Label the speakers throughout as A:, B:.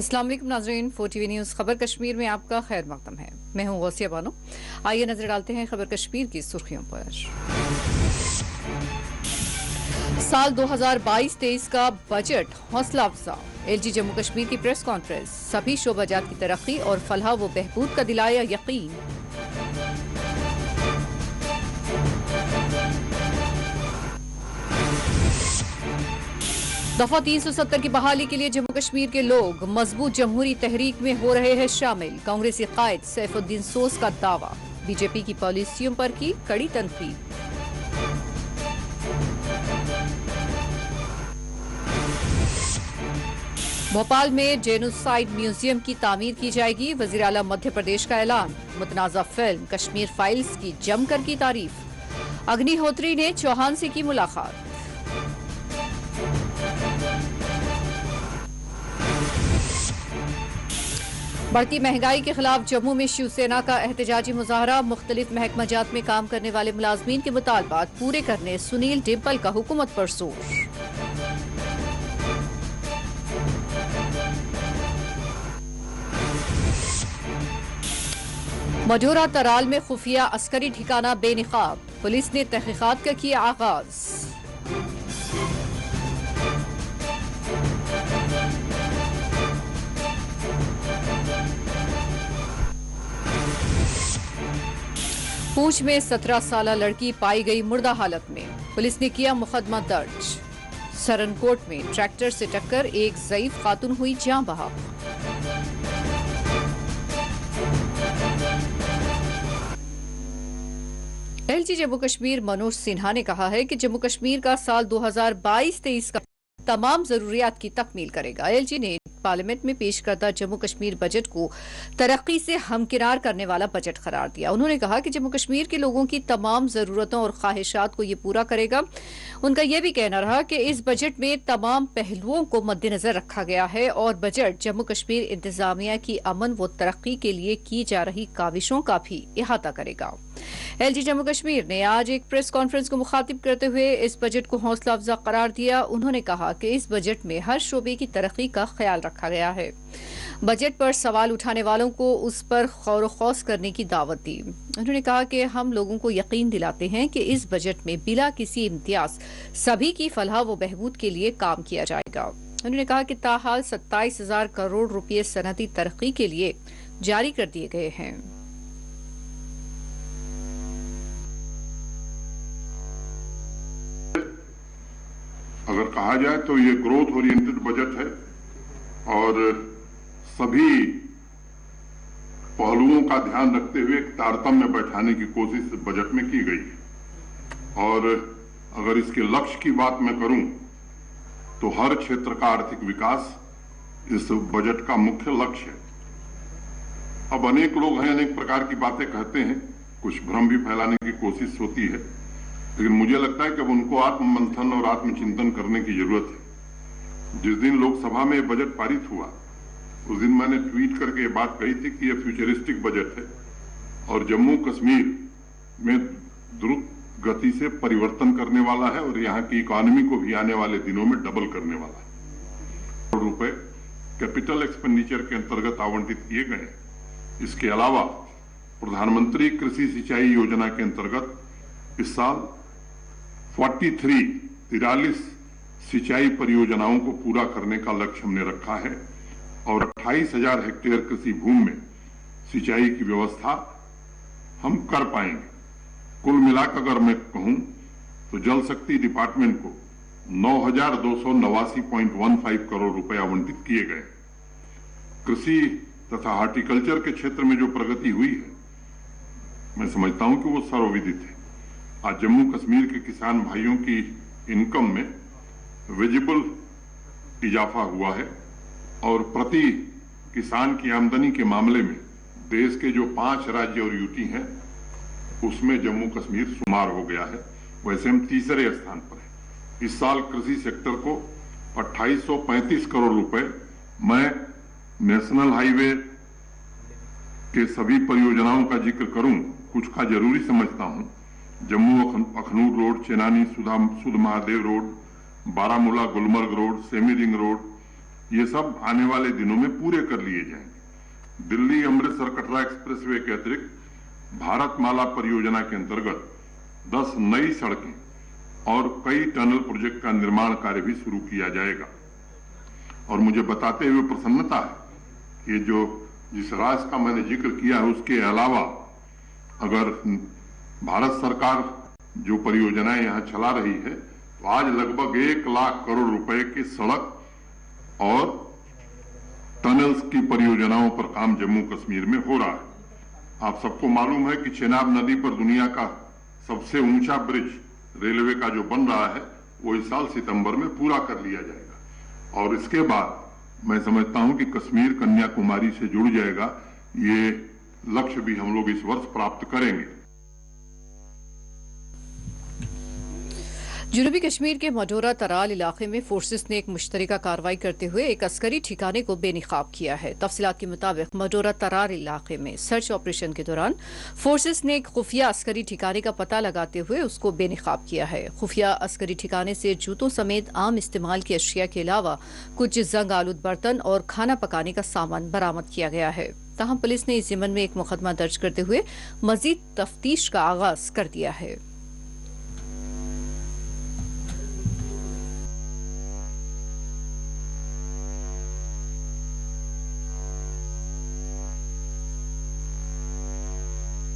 A: अस्सलाम वालेकुम नाज़रीन, 4 TV न्यूज़ खबर कश्मीर में आपका खैर मकदम है। मैं हूं गौसिया बानो। आइए नजर डालते हैं खबर कश्मीर की सुर्खियों पर। साल 2022-23 का बजट हौसला अफजा। LG जम्मू कश्मीर की प्रेस कॉन्फ्रेंस, सभी शोबाजात की तरक्की और फलाह व बहबूद का दिलाया यकीन। दफा 370 की बहाली के लिए जम्मू कश्मीर के लोग मजबूत जमहूरी तहरीक में हो रहे हैं शामिल। कांग्रेसी कायद सैफुद्दीन सोज का दावा, बीजेपी की पॉलिसियों पर की कड़ी तनकीद। भोपाल में जेनोसाइड म्यूजियम की तामीर की जाएगी। वजीर आला मध्य प्रदेश का ऐलान। मुतनाज़ा फिल्म कश्मीर फाइल्स की जमकर की तारीफ। अग्निहोत्री ने चौहान से की मुलाकात। बढ़ती महंगाई के खिलाफ जम्मू में शिवसेना का एहतजाजी मुजाहरा। मुख्तलिफ महकमाजात में काम करने वाले मुलाजमीन के मुतालबात पूरे करने सुनील डिम्पल का हुकूमत पर जोर। मजोरा तराल में खुफिया अस्करी ठिकाना बेनिकाब। पुलिस ने तहकीकात का किया आगाज। पूंछ में 17 साला लड़की पाई गई मुर्दा हालत में। पुलिस ने किया मुकदमा दर्ज। सरनकोट में ट्रैक्टर से टक्कर, एक ज़ईफ खातून हुई जान बहक। LG जम्मू कश्मीर मनोज सिन्हा ने कहा है कि जम्मू कश्मीर का साल 2022-23 का तमाम जरूरियात की तकमील करेगा। LG ने पार्लियामेंट में पेश करदा जम्मू कश्मीर बजट को तरक्की से हमकिनार करने वाला बजट करार दिया। उन्होंने कहा कि जम्मू कश्मीर के लोगों की तमाम जरूरतों और ख्वाहिशात को ये पूरा करेगा। उनका यह भी कहना रहा कि इस बजट में तमाम पहलुओं को मद्देनजर रखा गया है और बजट जम्मू कश्मीर इंतजामिया की अमन व तरक्की के लिए की जा रही काविशों का भी इहाता करेगा। LG जम्मू कश्मीर ने आज एक प्रेस कॉन्फ्रेंस को मुखातिब करते हुए इस बजट को हौसला अफजा करार दिया। उन्होंने कहा कि इस बजट में हर शोबे की तरक्की का ख्याल रखा गया है। बजट पर सवाल उठाने वालों को उस पर गौर खौस करने की दावत दी। उन्होंने कहा कि हम लोगों को यकीन दिलाते हैं कि इस बजट में बिला किसी इम्तियाज सभी की फलाह व बहबूद के लिए काम किया जाएगा। उन्होंने कहा कि ताहाल 27,000 करोड़ रुपये सनती तरक्की के लिए जारी कर दिए गए हैं।
B: अगर कहा जाए तो ये ग्रोथ ओरिएंटेड बजट है और सभी पहलुओं का ध्यान रखते हुए एक तारतम्य बैठाने की कोशिश बजट में की गई है। और अगर इसके लक्ष्य की बात मैं करूं तो हर क्षेत्र का आर्थिक विकास इस बजट का मुख्य लक्ष्य है। अब अनेक लोग हैं, अनेक प्रकार की बातें कहते हैं, कुछ भ्रम भी फैलाने की कोशिश होती है, लेकिन मुझे लगता है कि अब उनको आत्ममंथन और आत्मचिंतन करने की जरूरत है। जिस दिन लोकसभा में बजट पारित हुआ उस दिन मैंने ट्वीट करके ये बात कही थी कि यह फ्यूचरिस्टिक बजट है और जम्मू कश्मीर में द्रुत गति से परिवर्तन करने वाला है और यहाँ की इकोनॉमी को भी आने वाले दिनों में डबल करने वाला है। रुपए कैपिटल एक्सपेंडिचर के अंतर्गत आवंटित किए गए। इसके अलावा प्रधानमंत्री कृषि सिंचाई योजना के अंतर्गत इस साल 43 सिंचाई परियोजनाओं को पूरा करने का लक्ष्य हमने रखा है और 28,000 हेक्टेयर कृषि भूमि में सिंचाई की व्यवस्था हम कर पाएंगे। कुल मिलाकर अगर मैं कहूं तो जल शक्ति डिपार्टमेंट को 9,289.15 करोड़ रुपए आवंटित किए गए। कृषि तथा हॉर्टिकल्चर के क्षेत्र में जो प्रगति हुई है मैं समझता हूं कि वो सर्वविदित है। आज जम्मू कश्मीर के किसान भाइयों की इनकम में विजिबल इजाफा हुआ है और प्रति किसान की आमदनी के मामले में देश के जो 5 राज्य और यूटी हैं उसमें जम्मू कश्मीर शुमार हो गया है। वैसे हम तीसरे स्थान पर हैं। इस साल कृषि सेक्टर को 2835 करोड़ रुपए मैं नेशनल हाईवे के सभी परियोजनाओं का जिक्र करूं, कुछ का जरूरी समझता हूं। जम्मू अखनूर रोड, चेनानी सुध Mahadev road, Baramulla Gulmarg road, semi ring road, ये सब आने वाले दिनों में पूरे कर लिए जाएंगे। दिल्ली अमृतसर कटरा एक्सप्रेसवे के अतिरिक्त भारतमाला परियोजना के अंतर्गत 10 नई सड़कें और कई टनल प्रोजेक्ट का निर्माण कार्य भी शुरू किया जाएगा। और मुझे बताते हुए प्रसन्नता है कि जिस राशि का मैंने जिक्र किया है उसके अलावा अगर भारत सरकार जो परियोजनाएं यहां चला रही है तो आज लगभग 1 लाख करोड़ रुपए की सड़क और टनल्स की परियोजनाओं पर काम जम्मू कश्मीर में हो रहा है। आप सबको मालूम है कि चेनाब नदी पर दुनिया का सबसे ऊंचा ब्रिज रेलवे का जो बन रहा है वो इस साल सितंबर में पूरा कर लिया जाएगा और इसके बाद मैं समझता हूं कि कश्मीर कन्याकुमारी से जुड़ जाएगा। ये लक्ष्य भी हम लोग इस वर्ष प्राप्त करेंगे।
A: जनूबी कश्मीर के मडोरा तराल इलाके में फोर्सेस ने एक मुश्तरका कार्रवाई करते हुए एक अस्करी ठिकाने को बेनकाब किया है। तफसीलात के मुताबिक मडोरा तराल इलाके में सर्च ऑपरेशन के दौरान फोर्सेस ने एक खुफिया अस्करी ठिकाने का पता लगाते हुए उसको बेनकाब किया है। खुफिया अस्करी ठिकाने से जूतों समेत आम इस्तेमाल की अशिया के अलावा कुछ जंग आलूद बर्तन और खाना पकाने का सामान बरामद किया गया है। ताहम पुलिस ने इस ज़िम्मन में एक मुकदमा दर्ज करते हुए मजीद तफ्तीश का आगाज कर दिया है।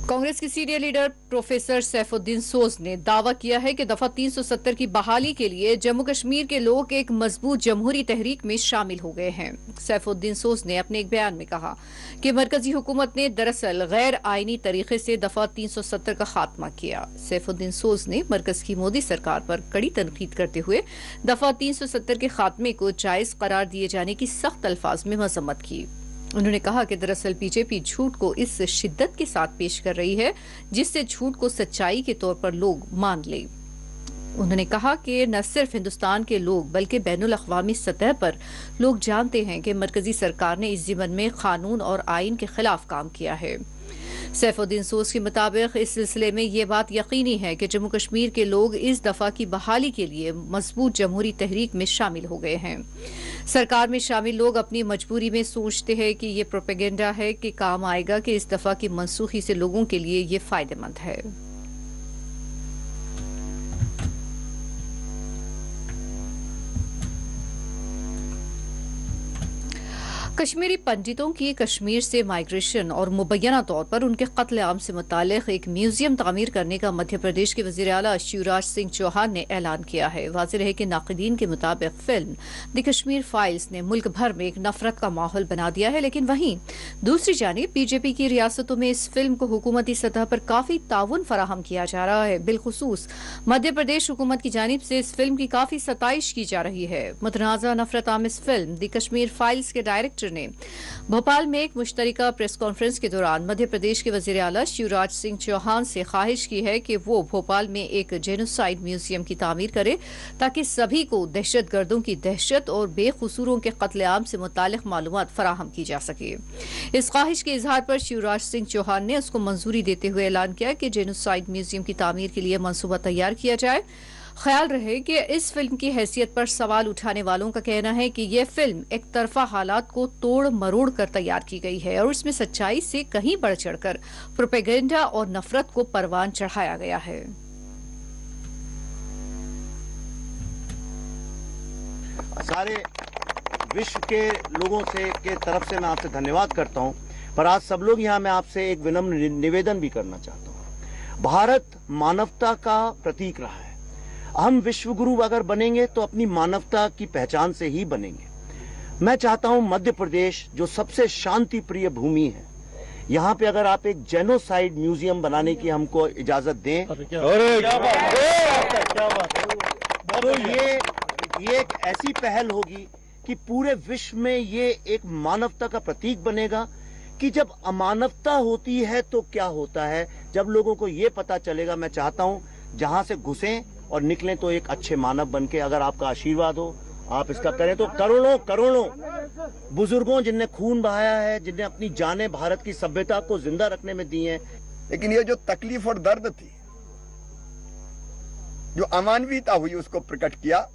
A: कांग्रेस के सीनियर लीडर प्रोफेसर सैफुद्दीन सोज ने दावा किया है कि दफा 370 की बहाली के लिए जम्मू कश्मीर के लोग एक मजबूत जमहूरी तहरीक में शामिल हो गए हैं। सैफुद्दीन सोज ने अपने एक बयान में कहा कि मरकजी हुकूमत ने दरअसल गैर आईनी तरीके से दफा 370 का खात्मा किया। सैफुद्दीन सोज ने मरकज की मोदी सरकार पर कड़ी तनकीद करते हुए दफा 370 के खात्मे को जायज करार दिए जाने की सख्त अल्फाज में मजम्मत की। उन्होंने कहा कि दरअसल बीजेपी झूठ को इस शिद्दत के साथ पेश कर रही है जिससे झूठ को सच्चाई के तौर पर लोग मान ले। उन्होंने कहा कि न सिर्फ हिंदुस्तान के लोग बल्कि बैनुल अक़वामी सतह पर लोग जानते हैं कि मरकजी सरकार ने इस ज़िम्मन में कानून और आइन के खिलाफ काम किया है। सैफुद्दीन सोज के मुताबिक इस सिलसिले में ये बात यकीनी है कि जम्मू कश्मीर के लोग इस दफा की बहाली के लिए मजबूत जमहूरी तहरीक में शामिल हो गए हैं। सरकार में शामिल लोग अपनी मजबूरी में सोचते हैं कि ये प्रोपेगेंडा है कि काम आएगा कि इस दफा की मनसूखी से लोगों के लिए ये फायदेमंद है। कश्मीरी पंडितों की कश्मीर से माइग्रेशन और मुबैना तौर पर उनके कत्लेआम से मुतालिक एक म्यूजियम तामीर करने का मध्य प्रदेश के वज़ीर आला शिवराज सिंह चौहान ने ऐलान किया है। वाज़ेह है कि नाक़िदीन के मुताबिक फिल्म द कश्मीर फाइल्स ने मुल्क भर में एक नफरत का माहौल बना दिया है, लेकिन वहीं दूसरी जानिब बीजेपी की रियासतों में इस फिल्म को हुकूमती सतह पर काफी ताउन फराहम किया जा रहा है। बिलखुसूस मध्य प्रदेश हुकूमत की जानिब से इस फिल्म की काफी सताइश की जा रही है। मुतनाज़ा नफरत आमिज़ फिल्म द कश्मीर फाइल्स के डायरेक्टर ने भोपाल में एक मुश्तरका प्रेस कॉन्फ्रेंस के दौरान मध्य प्रदेश के वज़ीर आला शिवराज सिंह चौहान से ख्वाहिश की है कि वो भोपाल में एक जेनोसाइड म्यूजियम की तामीर करे ताकि सभी को दहशतगर्दों की दहशत और बेकसूरों के कत्लेआम से मुतालिक मालूमात फराहम की जा सके। इस ख्वाहिश के इजहार पर शिवराज सिंह चौहान ने उसको मंजूरी देते हुए ऐलान किया कि जेनोसाइड म्यूजियम की तामीर के लिए मनसूबा तैयार किया जाए। ख्याल रहे कि इस फिल्म की हैसियत पर सवाल उठाने वालों का कहना है कि यह फिल्म एक तरफा हालात को तोड़ मरोड़ कर तैयार की गई है और इसमें सच्चाई से कहीं बढ़ चढ़कर प्रोपेगेंडा और नफरत को परवान चढ़ाया गया है।
C: सारे विश्व के लोगों से के तरफ से मैं आपसे धन्यवाद करता हूं, पर आज सब लोग यहाँ मैं आपसे एक विनम्र निवेदन भी करना चाहता हूं। भारत मानवता का प्रतीक रहा है। हम विश्व गुरु अगर बनेंगे तो अपनी मानवता की पहचान से ही बनेंगे। मैं चाहता हूं मध्य प्रदेश जो सबसे शांति प्रिय भूमि है, यहाँ पे अगर आप एक जेनोसाइड म्यूजियम बनाने की हमको इजाजत दें तो ये एक ऐसी पहल होगी कि पूरे विश्व में ये एक मानवता का प्रतीक बनेगा कि जब अमानवता होती है तो क्या होता है। जब लोगों को ये पता चलेगा, मैं चाहता हूं जहां से घुसें और निकलें तो एक अच्छे मानव बनके। अगर आपका आशीर्वाद हो, आप इसका करें तो करोड़ों करोड़ों बुजुर्गों जिनने खून बहाया है, जिनने अपनी जानें भारत की सभ्यता को जिंदा रखने में दी हैं।
D: लेकिन ये जो तकलीफ और दर्द थी, जो अमानवीयता हुई, उसको प्रकट किया।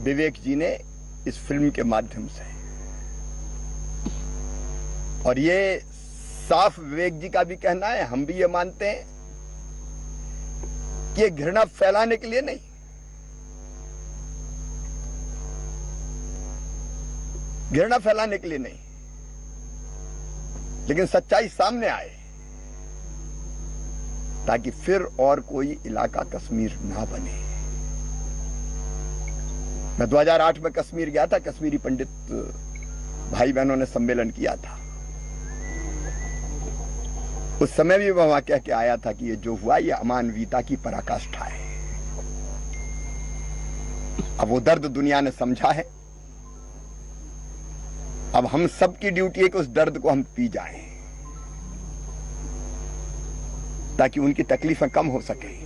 D: विवेक जी ने इस फिल्म के माध्यम से, और ये साफ विवेक जी का भी कहना है, हम भी ये मानते हैं कि ये घृणा फैलाने के लिए नहीं, घृणा फैलाने के लिए नहीं, लेकिन सच्चाई सामने आए ताकि फिर और कोई इलाका कश्मीर ना बने। मैं 2008 में कश्मीर गया था, कश्मीरी पंडित भाई बहनों ने सम्मेलन किया था। उस समय भी मैं वहां कह के आया था कि ये जो हुआ ये अमानवीयता की पराकाष्ठा है। अब वो दर्द दुनिया ने समझा है, अब हम सबकी ड्यूटी है कि उस दर्द को हम पी जाएं ताकि उनकी तकलीफें कम हो सके,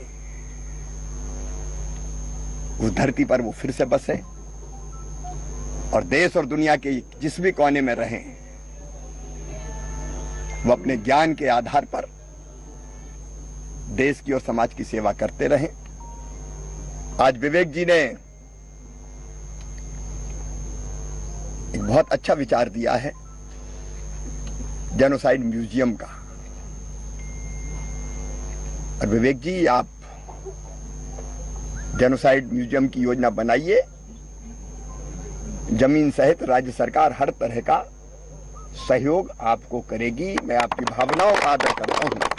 D: उस धरती पर वो फिर से बसे और देश और दुनिया के जिस भी कोने में रहें वो अपने ज्ञान के आधार पर देश की और समाज की सेवा करते रहें। आज विवेक जी ने एक बहुत अच्छा विचार दिया है जेनोसाइड म्यूजियम का। और विवेक जी, आप जेनोसाइड म्यूजियम की योजना बनाइए, जमीन सहित राज्य सरकार हर तरह का सहयोग आपको करेगी। मैं आपकी भावनाओं का आदर करता हूं।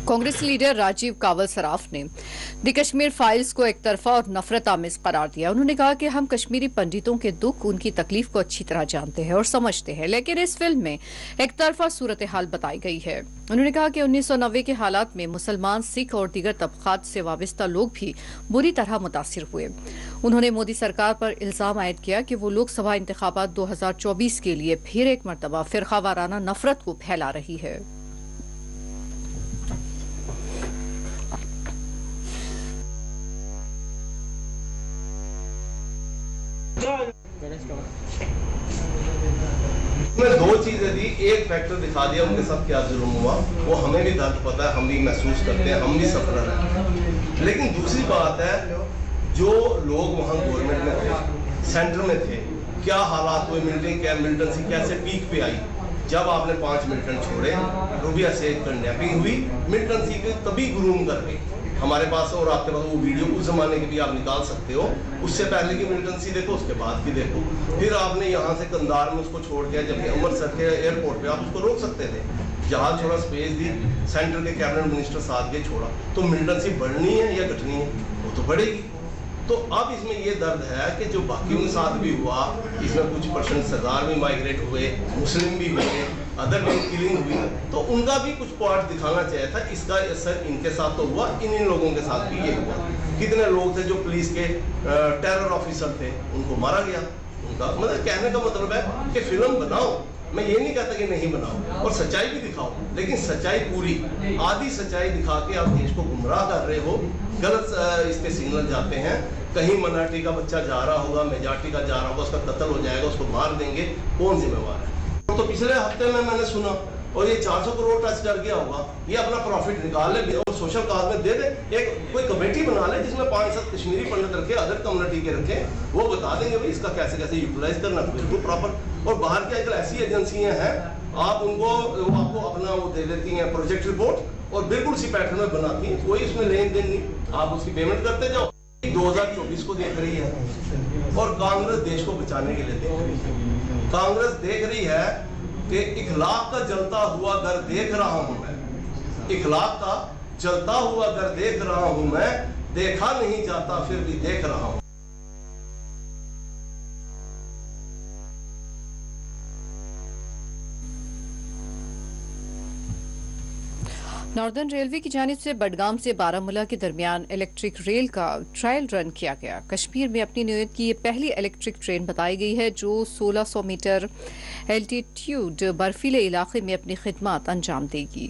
A: कांग्रेस लीडर राजीव कावल सराफ ने द कश्मीर फाइल्स को एक तरफा और नफरत आमिज करार दिया। उन्होंने कहा कि हम कश्मीरी पंडितों के दुख, उनकी तकलीफ को अच्छी तरह जानते हैं और समझते हैं, लेकिन इस फिल्म में एक तरफा सूरत हाल बताई गई है। उन्होंने कहा कि 1990 के हालात में मुसलमान, सिख और दीगर तबकात से वाबस्ता लोग भी बुरी तरह मुतासिर हुए। उन्होंने मोदी सरकार पर इल्जाम आयद किया कि वो लोकसभा इंतखाबात 2024 के लिए फिर एक मरतबा फिरकावाराना नफरत को फैला रही है।
E: में दो चीजें थी, एक फैक्टर दिखा दिया उनके साथ क्या जुल्म हुआ, वो हमें भी दर्द पता है, हम भी महसूस करते हैं, हम भी सफर हैं। लेकिन दूसरी बात है, जो लोग वहां गवर्नमेंट में थे, सेंटर में थे, क्या हालात हुए, मिलिटेंसी कैसे पीक पे आई जब आपने 5 मिलिटेंट छोड़े, रूबिया से किडनैपिंग हुई, मिलिटेंसी को तभी ग्रूम कर गई। हमारे पास और आपके पास वो वीडियो उस जमाने की भी आप निकाल सकते हो, उससे पहले की मिलिटेंसी देखो, उसके बाद की देखो। फिर आपने यहाँ से कंधार में उसको छोड़ दिया, जबकि अमृतसर के एयरपोर्ट पे आप उसको रोक सकते थे, जहाज छोड़ा, स्पेस दी, सेंटर के कैबिनेट मिनिस्टर साथ के छोड़ा। तो मिलिटेंसी बढ़नी है या घटनी है? वो तो बढ़ेगी। तो अब इसमें ये दर्द है कि जो बाकियों के साथ भी हुआ, इसमें कुछ % सरदार भी माइग्रेट हुए, मुस्लिम भी हुए, अदर भी किलिंग हुई, तो उनका भी कुछ पार्ट दिखाना चाहिए था। इसका असर इनके साथ तो हुआ, इन लोगों के साथ भी ये हुआ। कितने लोग थे जो पुलिस के टेरर ऑफिसर थे, उनको मारा गया। उनका मतलब कहने का मतलब है कि फिल्म बनाओ, मैं ये नहीं कहता कि नहीं बनाओ, और सच्चाई भी दिखाओ, लेकिन सच्चाई पूरी, आधी सच्चाई दिखा के आप देश को गुमराह कर रहे हो। गलत इसके सिग्नल जाते हैं, कहीं मिनॉरिटी का बच्चा जा रहा होगा, मेजॉरिटी का जा रहा होगा, उसका कत्ल हो जाएगा, उसको मार देंगे, कौन जिम्मेवार है? तो पिछले हफ्ते में मैंने सुना, और ये 400 करोड़ टच कर गया होगा, ये अपना प्रॉफिट निकाल ले और सोशल काज में दे दे। एक कोई कमेटी बना ले जिसमें 5-7 कश्मीरी पंडित रखे, अदर कम्युनिटी के रखे, वो बता देंगे भाई इसका कैसे कैसे यूटिलाइज करना, बिल्कुल प्रॉपर। और बाहर की आजकल ऐसी एजेंसियां हैं, आप उनको आपको अपना वो दे देती हैं प्रोजेक्ट रिपोर्ट, और बिल्कुल उसी पैटर्न में बनाती हैं, कोई उसमें लेन देन नहीं, आप उसकी पेमेंट करते जाओ। 2024 को देख रही है, और कांग्रेस देश को बचाने के लिए देख रही है। कांग्रेस देख रही है कि इखलाक का जलता हुआ घर देख रहा हूं मैं, इखलाक का जलता हुआ घर देख रहा हूं मैं, देखा नहीं जाता फिर भी देख रहा हूं।
A: नॉर्दर्न रेलवे की जानिब से बडगाम से बारामूला के दरमियान इलेक्ट्रिक रेल का ट्रायल रन किया गया। कश्मीर में अपनी नौयत की ये पहली इलेक्ट्रिक ट्रेन बताई गई है जो 1600 मीटर एल्टीट्यूड बर्फीले इलाके में अपनी खिदमत अंजाम देगी।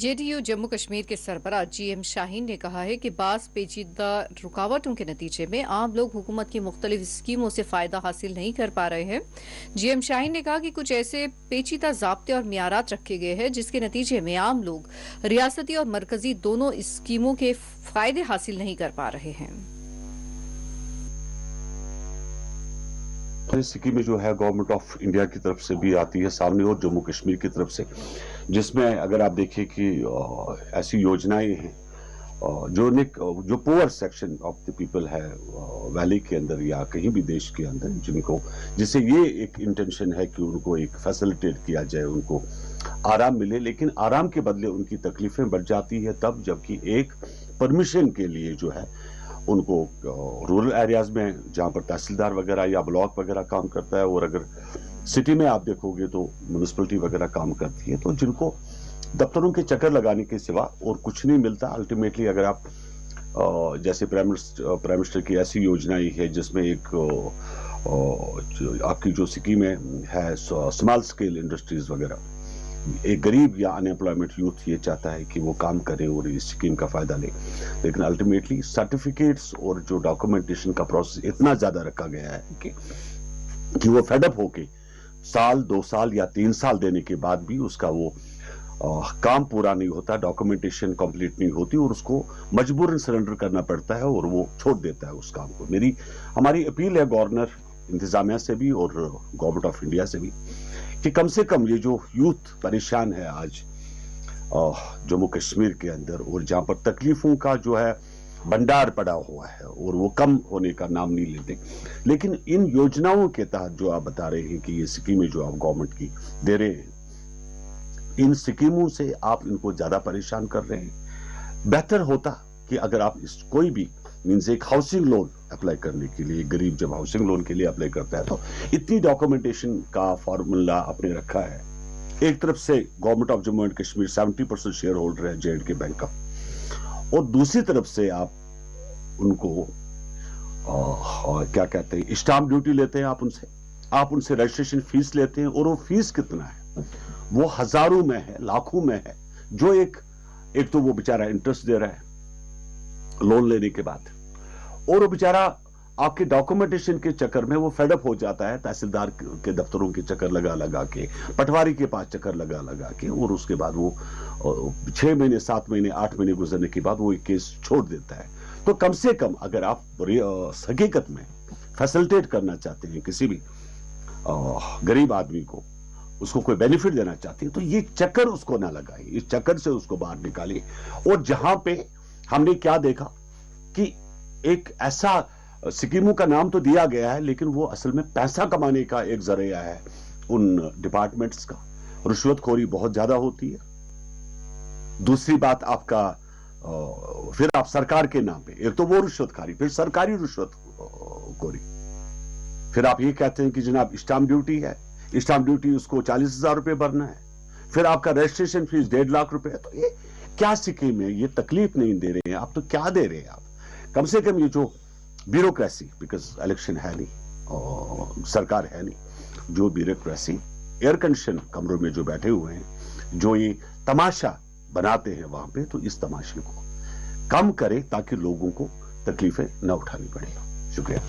A: जेडीयू जम्मू कश्मीर के सरबराह जीएम शाहीन ने कहा है कि बास पेचीदा रुकावटों के नतीजे में आम लोग हुकूमत की मुख्तलिफ स्कीमों से फायदा हासिल नहीं कर पा रहे हैं। जीएम शाहीन ने कहा कि कुछ ऐसे पेचीदा ज़ाब्ते और मियारात रखे गए हैं जिसके नतीजे में आम लोग रियासती और मरकजी दोनों स्कीमों के फायदे हासिल नहीं कर पा रहे हैं।
F: स्कीमें जो है गवर्नमेंट ऑफ इंडिया की तरफ से भी आती है सामने और जम्मू कश्मीर की तरफ से, जिसमें अगर आप देखें कि ऐसी योजनाएं हैं जो poor section of the people है वैली के अंदर या कहीं भी देश के अंदर, जिससे ये एक इंटेंशन है कि उनको एक फैसिलिटेट किया जाए, उनको आराम मिले, लेकिन आराम के बदले उनकी तकलीफें बढ़ जाती है तब जबकि एक परमिशन के लिए जो है उनको रूरल एरियाज में जहां पर तहसीलदार वगैरह या ब्लॉक वगैरह काम करता है, और अगर सिटी में आप देखोगे तो म्यूनिसिपैलिटी वगैरह काम करती है, तो जिनको दफ्तरों के चक्कर लगाने के सिवा और कुछ नहीं मिलता। अल्टीमेटली अगर आप जैसे प्राइम मिनिस्टर की ऐसी योजनाएं है जिसमें एक आपकी जो स्कीमें है स्मॉल स्केल इंडस्ट्रीज वगैरह, एक गरीब या अनएम्प्लॉयमेंट यूथ ये चाहता है कि वो काम करे और इस स्कीम का फायदा ले, लेकिन अल्टीमेटली सर्टिफिकेट्स और जो डॉक्यूमेंटेशन का प्रोसेस इतना ज्यादा रखा गया है कि वो फेडअप होके साल 2 साल या 3 साल देने के बाद भी उसका वो काम पूरा नहीं होता, डॉक्यूमेंटेशन कंप्लीट नहीं होती और उसको मजबूरन सरेंडर करना पड़ता है और वो छोड़ देता है उस काम को। हमारी अपील है गवर्नर इंतजामिया से भी और गवर्नमेंट ऑफ इंडिया से भी कि कम से कम ये जो यूथ परेशान है आज जम्मू कश्मीर के अंदर और जहां पर तकलीफों का जो है भंडार पड़ा हुआ है और वो कम होने का नाम नहीं लेते, लेकिन इन योजनाओं के तहत जो आप बता रहे हैं कि ये स्कीमें जो आप गवर्नमेंट की दे रहे हैं, इन स्कीमों से आप इनको ज्यादा परेशान कर रहे हैं। बेहतर होता कि अगर आप कोई भी मीन्स एक हाउसिंग लोन अप्लाई करने के लिए, गरीब जब हाउसिंग लोन के लिए अप्लाई करता है तो इतनी डॉक्यूमेंटेशन का फॉर्मूला आपने रखा है। एक तरफ से government of Jammu and Kashmir 70% share holder है J&K बैंक का, और दूसरी तरफ से आप उनको क्या कहते हैं स्टाम्प ड्यूटी लेते हैं, आप उनसे रजिस्ट्रेशन फीस लेते हैं, और वो फीस कितना है, वो हजारों में है, लाखों में है, जो एक तो वो बेचारा इंटरेस्ट दे रहा है लोन लेने के बाद, और वो बेचारा आपके डॉक्यूमेंटेशन के चक्कर में वो फेडअप हो जाता है, तहसीलदार के दफ्तरों के चक्कर लगा के, पटवारी के पास चक्कर लगा के, और उसके बाद वो 6 महीने 7 महीने 8 महीने गुजरने के बाद वो एक केस छोड़ देता है। तो कम से कम अगर आप हकीकत में फैसिलिटेट करना चाहते हैं किसी भी गरीब आदमी को, उसको कोई बेनिफिट देना चाहते हैं, तो ये चक्कर उसको ना लगाए, इस चक्कर से उसको बाहर निकालिए। और जहां पे हमने क्या देखा कि एक ऐसा स्कीमों का नाम तो दिया गया है लेकिन वो असल में पैसा कमाने का एक जरिया है उन डिपार्टमेंट्स का, रिश्वतखोरी बहुत ज्यादा होती है। दूसरी बात आपका फिर आप सरकार के नाम पे, एक तो वो रिश्वतखोरी, फिर सरकारी रिश्वतखोरी, फिर आप ये कहते हैं कि जनाब स्टाम्प ड्यूटी है, स्टाम्प ड्यूटी उसको 40,000 रुपए भरना है, फिर आपका रजिस्ट्रेशन फीस 1.5 लाख रुपए है। तो ये क्या स्कीम है, ये तकलीफ नहीं दे रहे हैं आप, तो क्या दे रहे हैं आप? कम से कम ये जो ब्यूरोक्रेसी, बिकॉज इलेक्शन है नहीं और सरकार है नहीं, जो ब्यूरोक्रेसी एयर कंडीशन कमरों में जो बैठे हुए हैं, जो ये तमाशा बनाते हैं वहां पे, तो इस तमाशे को कम करें ताकि लोगों को तकलीफें न उठानी पड़े। शुक्रिया।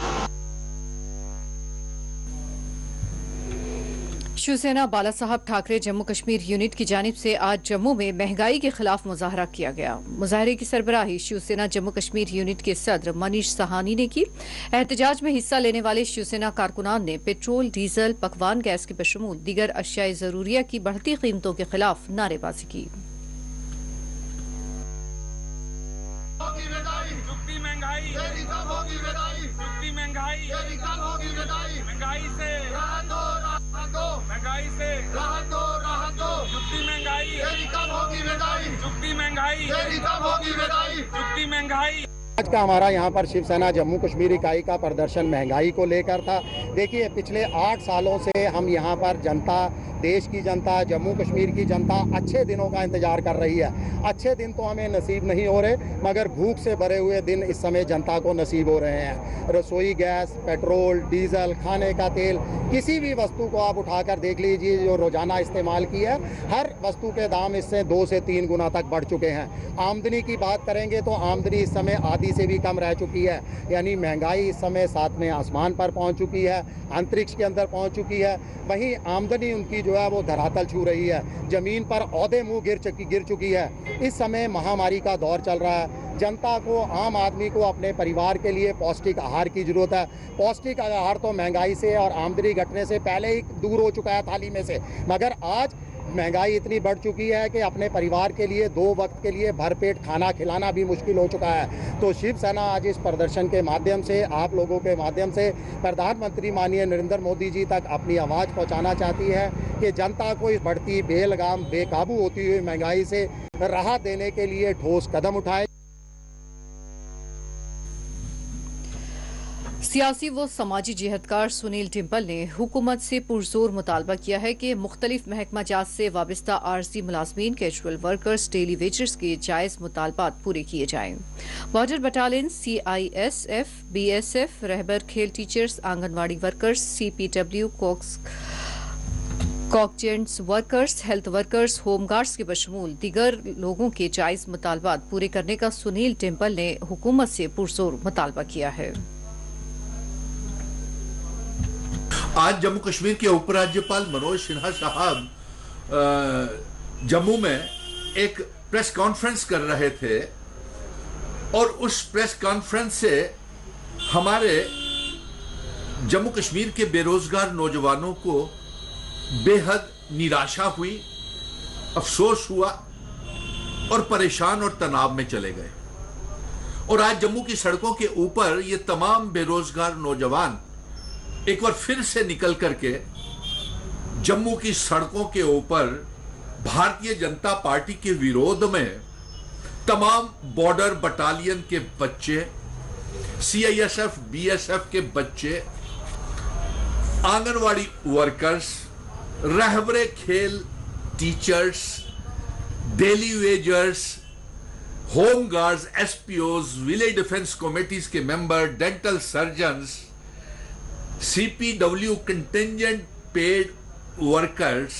A: शिवसेना बाला साहब ठाकरे जम्मू कश्मीर यूनिट की जानिब से आज जम्मू में महंगाई के खिलाफ मुजाहरा किया गया। मुजाहरे की सरबराही शिवसेना जम्मू कश्मीर यूनिट के सदर मनीष सहानी ने की। एहतजाज में हिस्सा लेने वाले शिवसेना कारकुनान ने पेट्रोल, डीजल, पकवान गैस के बशमूल दीगर अशियाए जरूरिया की बढ़ती कीमतों के खिलाफ नारेबाजी की।
G: महंगाई आज का हमारा यहाँ पर शिवसेना जम्मू कश्मीर इकाई का प्रदर्शन महंगाई को लेकर था। देखिए, पिछले 8 सालों से हम यहाँ पर जनता, देश की जनता, जम्मू कश्मीर की जनता अच्छे दिनों का इंतजार कर रही है। अच्छे दिन तो हमें नसीब नहीं हो रहे, मगर भूख से भरे हुए दिन इस समय जनता को नसीब हो रहे हैं। रसोई गैस, पेट्रोल, डीजल, खाने का तेल, किसी भी वस्तु को आप उठाकर देख लीजिए जो रोजाना इस्तेमाल की है, हर वस्तु के दाम इससे 2 से 3 गुना तक बढ़ चुके हैं। आमदनी की बात करेंगे तो आमदनी इस समय आधी से भी कम रह चुकी है, यानी महंगाई इस समय 7वें आसमान पर पहुंच चुकी है, अंतरिक्ष के अंदर पहुंच चुकी है। वहीं आमदनी उनकी जो है वो धरातल छू रही है, जमीन पर औदे मुंह गिर चुकी है। इस समय महामारी का दौर चल रहा है। जनता को, आम आदमी को अपने परिवार के लिए पौष्टिक आहार की जरूरत है। पौष्टिक आहार तो महंगाई से और आमदनी घटने से पहले ही दूर हो चुका है थाली में से, मगर आज महंगाई इतनी बढ़ चुकी है कि अपने परिवार के लिए 2 वक्त के लिए भरपेट खाना खिलाना भी मुश्किल हो चुका है। तो शिवसेना आज इस प्रदर्शन के माध्यम से, आप लोगों के माध्यम से प्रधानमंत्री माननीय नरेंद्र मोदी जी तक अपनी आवाज़ पहुंचाना चाहती है कि जनता को इस बढ़ती बेलगाम, बेकाबू होती हुई महंगाई से राहत देने के लिए ठोस कदम उठाए।
A: सियासी व समाजी जिहदकार सुनील डिम्पल ने हुकूमत से पुरजोर मुतालबा किया है कि मुख्तलिफ महकमा जात से वाबस्ता आरजी मुलाजमीन, कैजुअल वर्कर्स, डेली वेजर्स के जायज मुतालबात पूरे किए जाएं। बॉर्डर बटालियन, CISF, BSF, रहबर खेल teachers, anganwadi workers, CPW, contingents workers, health workers, home guards के बशमूल दीगर लोगों के जायज मुतालबात पूरे करने का सुनील डिम्पल ने हुकूमत से पुरजोर मुतालबा किया है।
H: आज जम्मू कश्मीर के उपराज्यपाल मनोज सिन्हा साहब जम्मू में एक प्रेस कॉन्फ्रेंस कर रहे थे और उस प्रेस कॉन्फ्रेंस से हमारे जम्मू कश्मीर के बेरोजगार नौजवानों को बेहद निराशा हुई, अफसोस हुआ और परेशान और तनाव में चले गए। और आज जम्मू की सड़कों के ऊपर ये तमाम बेरोजगार नौजवान एक बार फिर से निकल करके जम्मू की सड़कों के ऊपर भारतीय जनता पार्टी के विरोध में तमाम बॉर्डर बटालियन के बच्चे, CISF, BSF के बच्चे, आंगनवाड़ी वर्कर्स, रहबरे खेल teachers, daily wagers, home guards, SPOs, village defence committees के member, dental surgeons, CPW contingent paid workers,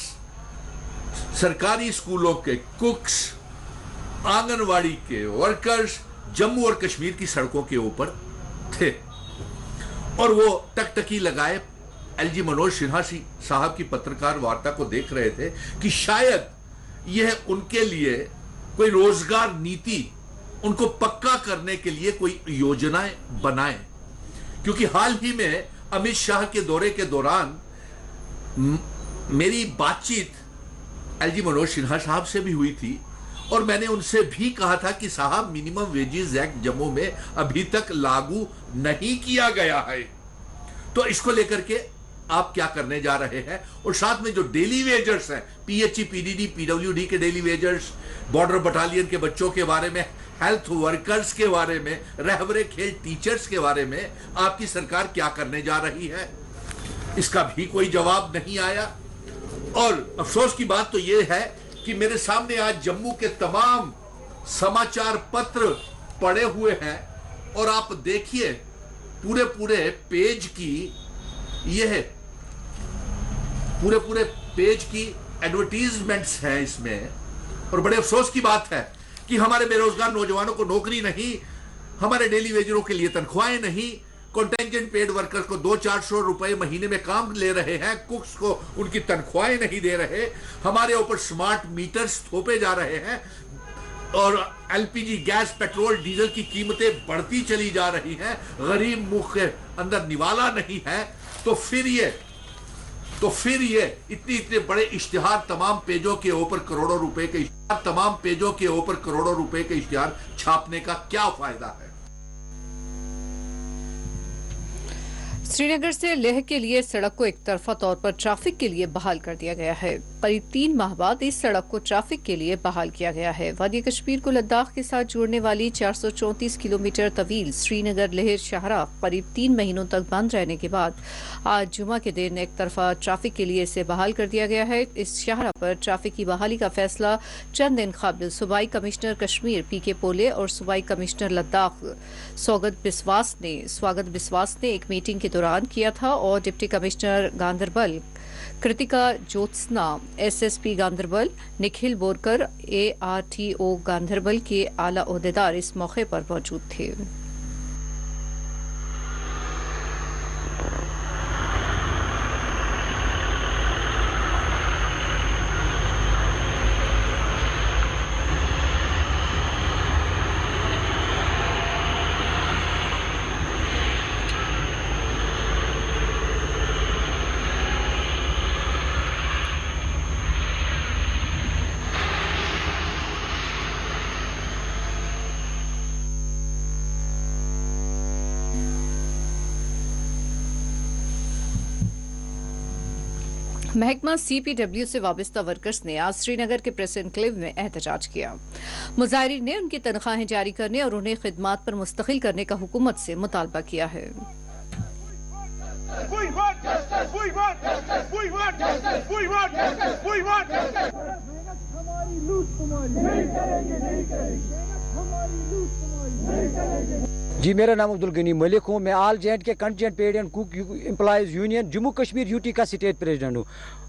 H: सरकारी स्कूलों के कुक्स, आंगनवाड़ी के वर्कर्स जम्मू और कश्मीर की सड़कों के ऊपर थे और वो टकटकी लगाए LG मनोज सिन्हा साहब की पत्रकार वार्ता को देख रहे थे कि शायद यह उनके लिए कोई रोजगार नीति, उनको पक्का करने के लिए कोई योजनाएं बनाएं। क्योंकि हाल ही में अमित शाह के दौरे के दौरान मेरी बातचीत LG मनोज सिन्हा साहब से भी हुई थी और मैंने उनसे भी कहा था कि साहब, मिनिमम वेजेस एक्ट जम्मू में अभी तक लागू नहीं किया गया है, तो इसको लेकर के आप क्या करने जा रहे हैं। और साथ में जो डेली वेजर्स हैं, PHE, PDD, PWD के डेली वेजर्स, बॉर्डर बटालियन के बच्चों के बारे में, हेल्थ वर्कर्स के बारे में, रहबरे खेल टीचर्स के बारे में आपकी सरकार क्या करने जा रही है, इसका भी कोई जवाब नहीं आया। और अफसोस की बात तो यह है कि मेरे सामने आज जम्मू के तमाम समाचार पत्र पड़े हुए हैं और आप देखिए पूरे पेज की, यह पूरे पेज की एडवर्टीजमेंट्स हैं इसमें। और बड़े अफसोस की बात है कि हमारे बेरोजगार नौजवानों को नौकरी नहीं, हमारे डेली वेजरों के लिए तनख्वाहें नहीं, कॉन्टेंजेंट पेड वर्कर्स को 200-400 रुपए महीने में काम ले रहे हैं, कुक्स को उनकी तनख्वाहें नहीं दे रहे, हमारे ऊपर स्मार्ट मीटर्स थोपे जा रहे हैं और LPG गैस, पेट्रोल, डीजल की कीमतें बढ़ती चली जा रही हैं, गरीब मुख के अंदर निवाला नहीं है। तो फिर ये इतने बड़े इश्तिहार, तमाम पेजों के ऊपर करोड़ों रुपए के इश्तिहार, तमाम पेजों के ऊपर करोड़ों रुपए के इश्तिहार छापने का क्या फायदा है।
A: श्रीनगर से लेह के लिए सड़क को एक तरफा तौर पर ट्रैफिक के लिए बहाल कर दिया गया है। करीब 3 माह बाद इस सड़क को ट्रैफिक के लिए बहाल किया गया है। वादी कश्मीर को लद्दाख के साथ जोड़ने वाली 434 किलोमीटर तवील श्रीनगर लेह शाहराह करीब 3 महीनों तक बंद रहने के बाद आज जुमा के दिन एक तरफा ट्रैफिक के लिए इसे बहाल कर दिया गया है। इस शाहराह पर ट्रैफिक की बहाली का फैसला चंद दिन कबल सूबाई कमिश्नर कश्मीर PK पोले और सूबाई कमिश्नर लद्दाख स्वागत बिस्वास ने एक मीटिंग के दौरान किया था और deputy commissioner Ganderbal Kritika Jyotsna, SSP Ganderbal Nikhil Borkar, ARTO Ganderbal के आला ओहदेदार इस मौके पर मौजूद थे। महकमा CPW से वाबस्ता वर्कर्स ने आज श्रीनगर के प्रेस एनक्लेव में एहतजाज किया। मुजाहिरीन ने उनकी तनख्वाहें जारी करने और उन्हें खिदमात पर मुस्तकिल करने का हुकूमत से मुतालबा किया है।
I: जी, मेरा नाम अब्दुल गनी मलिक हूँ। मैं all J&K contingent paid and cook employees union Jammu Kashmir UT का स्टेट प्रेसिडेंट हूँ।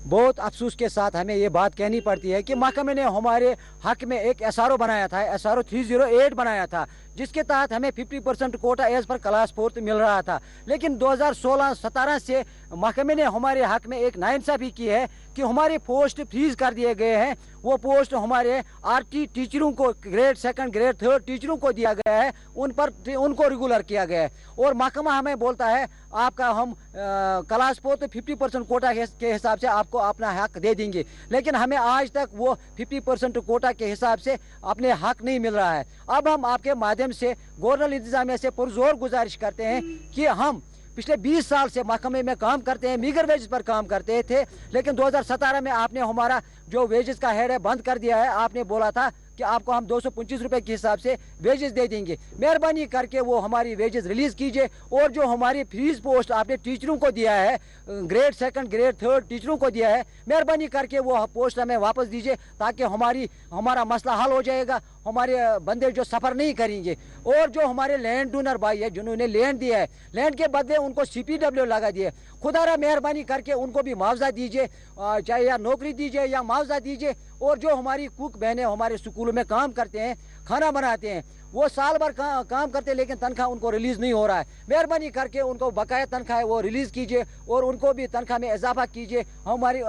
I: बहुत अफसोस के साथ हमें ये बात कहनी पड़ती है कि महकमे ने हमारे हक में एक SRO बनाया था, SRO 308 बनाया था, जिसके तहत हमें 50% कोटा एज पर क्लास 4 मिल रहा था। लेकिन 2016-17 से महकमे ने हमारे हक में एक नाइंसाफी की है कि हमारे पोस्ट फ्रीज कर दिए गए हैं। वो पोस्ट हमारे RT टीचरों को, ग्रेड 2, ग्रेड 3 टीचरों को दिया गया है, उनको रेगुलर किया गया है। और महकमा हमें बोलता है आपका हम क्लास 4 तो 50% कोटा के हिसाब से आपको अपना हक दे देंगे, लेकिन हमें आज तक वो 50% कोटा के हिसाब से अपने हक नहीं मिल रहा है। अब हम आपके माध्यम से गवर्नर इंतजामिया से पुरजोर गुजारिश करते हैं कि हम पिछले 20 साल से महकमे में काम करते हैं, मीगर वेजेस पर काम करते थे, लेकिन 2017 में आपने हमारा जो वेजेस का हेड है बंद कर दिया है। आपने बोला था कि आपको हम 225 रुपए के हिसाब से वेजेस दे देंगे। मेहरबानी करके वो हमारी वेजेस रिलीज कीजिए और जो हमारी फ्रीज पोस्ट आपने टीचरों को दिया है, ग्रेड 2, ग्रेड 3 टीचरों को दिया है, मेहरबानी करके वो पोस्ट हमें वापस दीजिए ताकि हमारा मसला हल हो जाएगा। हमारे बंदे जो सफ़र नहीं करेंगे और जो हमारे लैंड डोनर भाई है जिन्होंने लैंड दिया है, लैंड के बदले उनको CPW लगा दिए। खुदारा मेहरबानी करके उनको भी मुआवजा दीजिए, चाहे या नौकरी दीजिए या मुआवजा दीजिए। और जो हमारी कुक बहनें हमारे स्कूलों में काम करते हैं, खाना बनाते हैं, वो साल भर काम करते हैं लेकिन तनख्वाह उनको रिलीज़ नहीं हो रहा है। मेहरबानी करके उनको बकाया तनख्वाह है वो रिलीज़ कीजिए और उनको भी तनख्वाह में इजाफा कीजिए। हमारी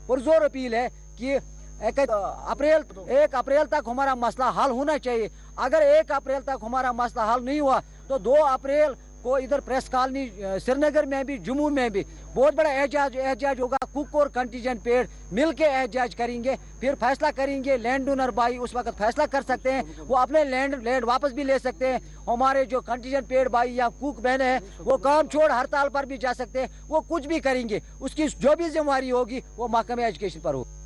I: पुरजोर अपील है कि 1 अप्रैल तक हमारा मसला हल होना चाहिए। अगर 1 अप्रैल तक हमारा मसला हल नहीं हुआ तो 2 अप्रैल को इधर प्रेस कॉलोनी श्रीनगर में भी, जम्मू में भी बहुत बड़ा एहतजाज होगा। कुक और कंटीजेंट पेड मिल के एहतजाज करेंगे, फिर फैसला करेंगे। लैंड डोनर भाई उस वक्त फैसला कर सकते हैं, वो अपने लैंड वापस भी ले सकते हैं। हमारे जो कंटीजेंट पेड भाई या कुक बहने हैं वो काम छोड़ हड़ताल पर भी जा सकते हैं, वो कुछ भी करेंगे। उसकी जो भी जिम्मेवारी होगी वो महकमे एजुकेशन पर होगी।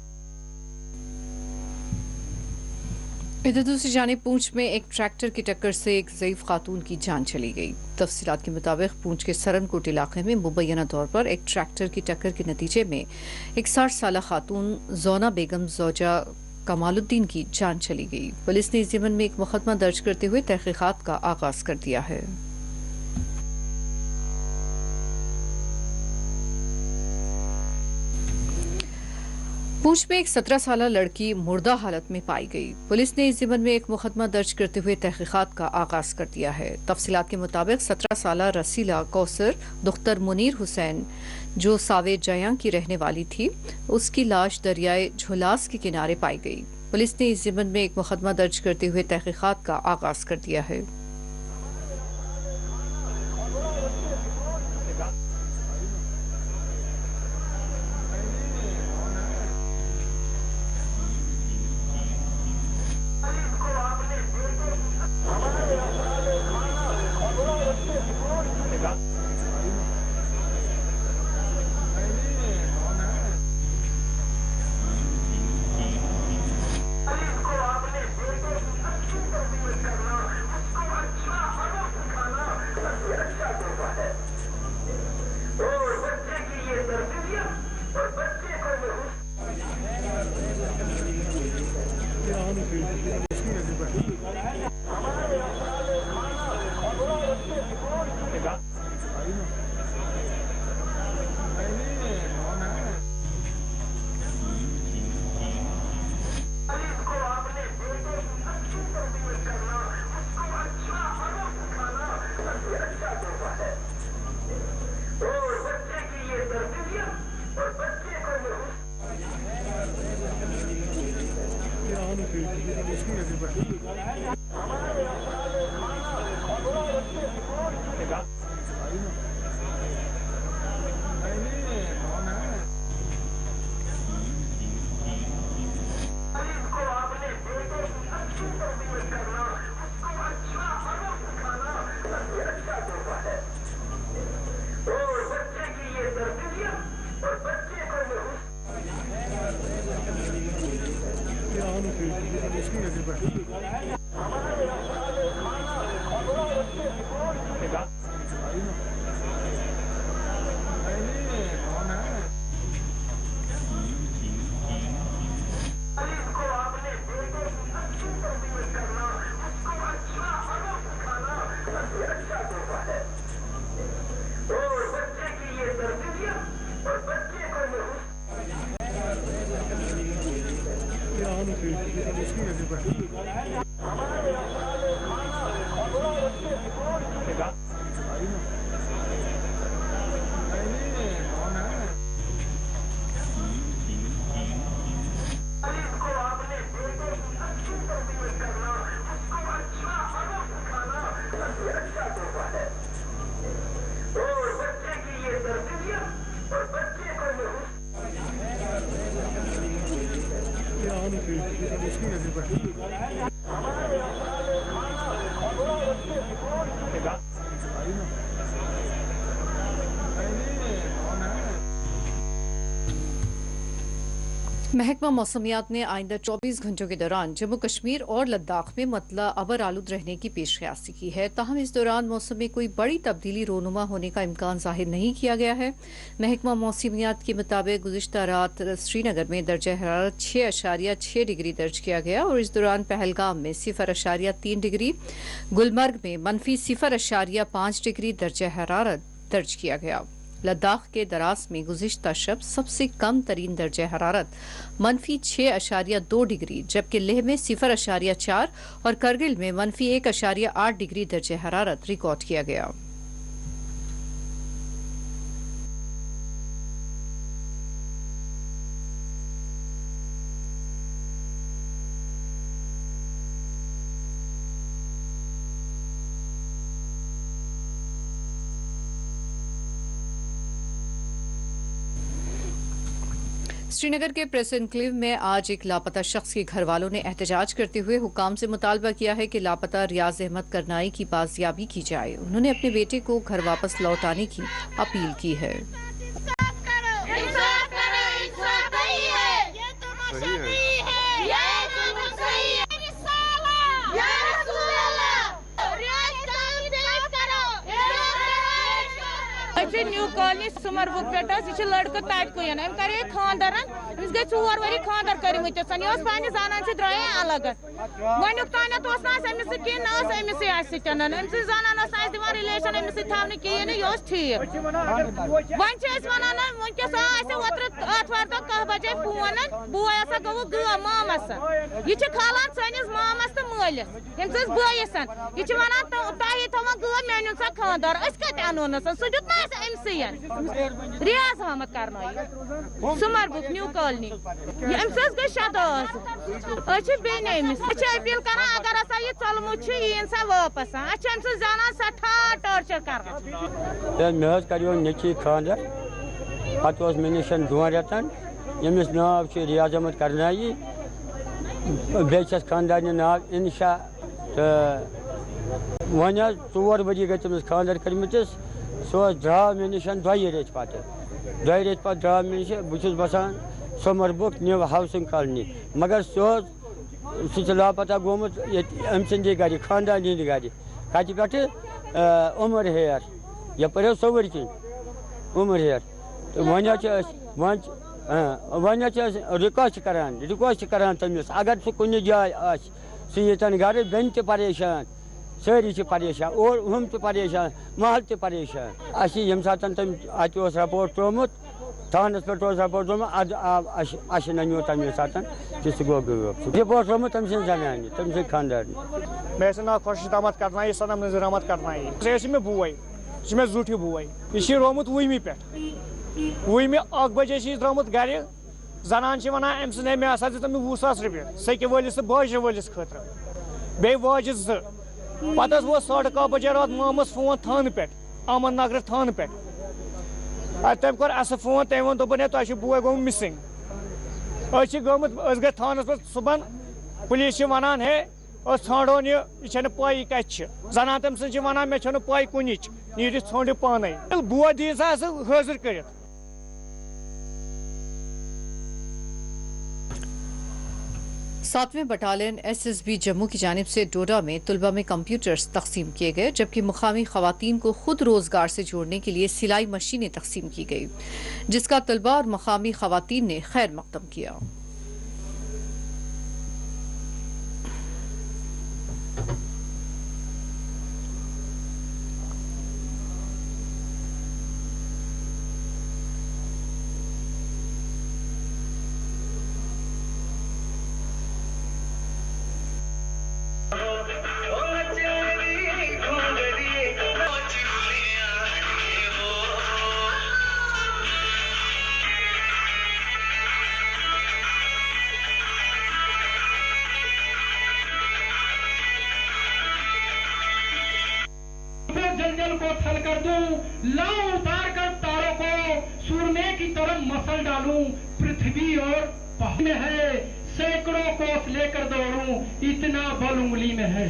A: इधर दूसरी जानिब पूंछ में एक ट्रैक्टर की टक्कर से एक ज़ईफ खातून की जान चली गई। तफसीलात के मुताबिक पूंछ के सरनकोट इलाके में मुबैना तौर पर एक ट्रैक्टर की टक्कर के नतीजे में एक 60 साला खातून जोना बेगम जोजा कमालुद्दीन की जान चली गई। पुलिस ने इस ज़िम्न में एक मुकदमा दर्ज करते हुए तहकीकात का आगाज कर दिया है। पूंछ में एक 17 साला लड़की मुर्दा हालत में पाई गई। पुलिस ने इस ज़िम्न में एक मुकदमा दर्ज करते हुए तहकीकात का आगाज कर दिया है। तफसीलात के मुताबिक 17 साला रसीला कौसर दुख्तर मुनीर हुसैन जो सावे जयां की रहने वाली थी, उसकी लाश दरियाए झुलास के किनारे पाई गई। पुलिस ने इस ज़िम्न में एक मुकदमा दर्ज करते हुए तहकीकात का आगाज कर दिया है। महकमा मौसमियात ने आइंदा 24 घंटों के दौरान जम्मू कश्मीर और लद्दाख में मतला अबर आलूद रहने की पेशकयासी की है। ताहम इस दौरान मौसम में कोई बड़ी तब्दीली रोनुमा होने का इम्कान जाहिर नहीं किया गया है। महकमा मौसमियात के मुताबिक गुज़िश्ता रात श्रीनगर में दर्जा हरारत 6.6 डिग्री दर्ज किया गया और इस दौरान पहलगाम में 0.3 डिग्री, गुलमर्ग में -0.5 डिग्री दर्जा हरारत दर्ज किया गया। लद्दाख के दराज में गुज़िश्ता शब सबसे कम तरीन दर्जा हरारत -6.2 डिग्री, जबकि लेह में 0.4 और करगिल में -1.8 डिग्री दर्जा हरारत रिकॉर्ड किया गया। श्रीनगर के प्रेस एनक्लेव में आज एक लापता शख्स के घर वालों ने एहतजाज करते हुए हुकाम से मुतालबा किया है कि लापता रियाज अहमद करनाई की बाजियाबी की जाए। उन्होंने अपने बेटे को घर वापस लौटाने की अपील की है।
J: न्यू कॉलोनी सुमरबुक पे यह लड़का तत कुन अम करे खानदार अमिस गई 4 वरी खानदार करमत यह पानी जानान से द्राये अलग वनुक तानत अमिस कह अमिस अमिस जानान दिवान रिलेशन अमिस थवन कहें यह ठीक वन वनकस ओत्र आतवार दह 10 बजे फोन बोय हसा गो मामस यह खालान सनिस मामस तो मालिस यमस बयस यह वन तह थवान गो मे अन सा खानदार कत अनोन सह दुत रियाज अहमद करनाई सुमरबुक न्यू कॉलोनी अमिस गई शदास बेन अमिस अपील कर अगर हसा यह चलमुत यीन सा वापस अमिस जाना सठा टॉर्चर कर
I: मे करो नची खानदार पे मे निश 2 रेतन यमिस नाव रियाज अहमद करनाई बेस खानदार नाव इनशा तो वन 4 बजे गई तमिस खानदार करमतिस सह द्राव मे निश 2 रेत पे द्राव मे निश बहुत बसान सुमरबुक न्यू हाउसिंग कॉलोनी मगर सह लापता गोमुत अम सन्दे गर खानदानी गर कत पे उमर हेयर यपर सोवर किन उमर हेयर तो वन रिक्वेस्ट करान तमिस अगर सह कुन जाय सह ये गर बेन त परेशान सारी परेशान और हम तो परेशान महल तो परेशान यम सात अत रपोर्ट त्रोमुत थानस पे रपोर्ट त्रोमुत ननियो तमे सात तो सह गो रिपोर्ट त्रोमुत तम जनान तम खानदार
K: मे नाव खुर्शीद अहमद करनाई सनम नज़ीर अहमद करनाई यह मे बोय मे जुठि बोय यह रोमुत 10 पे 1 बजे द्रोमुत गर जनान वन अम मे हसा दित 20,000 रुपये सके वलिस तो बाजरे वलिस खतर बे वाज पत वो 11:30 बजे रात मामस फोन थान पे अमन नगर थान पे तम कर अस फोन तम वो दोपन तुह बोय गो मिसिंग गए थानस पे सुबह पुलिस वनान है ाणोन यह पाई कत जनान तम सन वन मे पाई कुन नीट ोंड पान बो दी हाजिर कर।
A: सातवें बटालियन SSB जम्मू की जानिब से डोडा में तुलबा में कंप्यूटर्स तकसीम किए गए, जबकि मुकामी खवातीन को खुद रोजगार से जोड़ने के लिए सिलाई मशीनें तकसीम की गई, जिसका तलबा और मुकामी खवातीन ने खैर मकदम किया।
L: जंगल को थल कर दूं, लाऊं उतार कर तारों को, सूरमे की तरफ मसल डालूं, पृथ्वी और पहाड़ में है, सैकड़ों कोस लेकर दौड़ूं, इतना बल उंगली में है।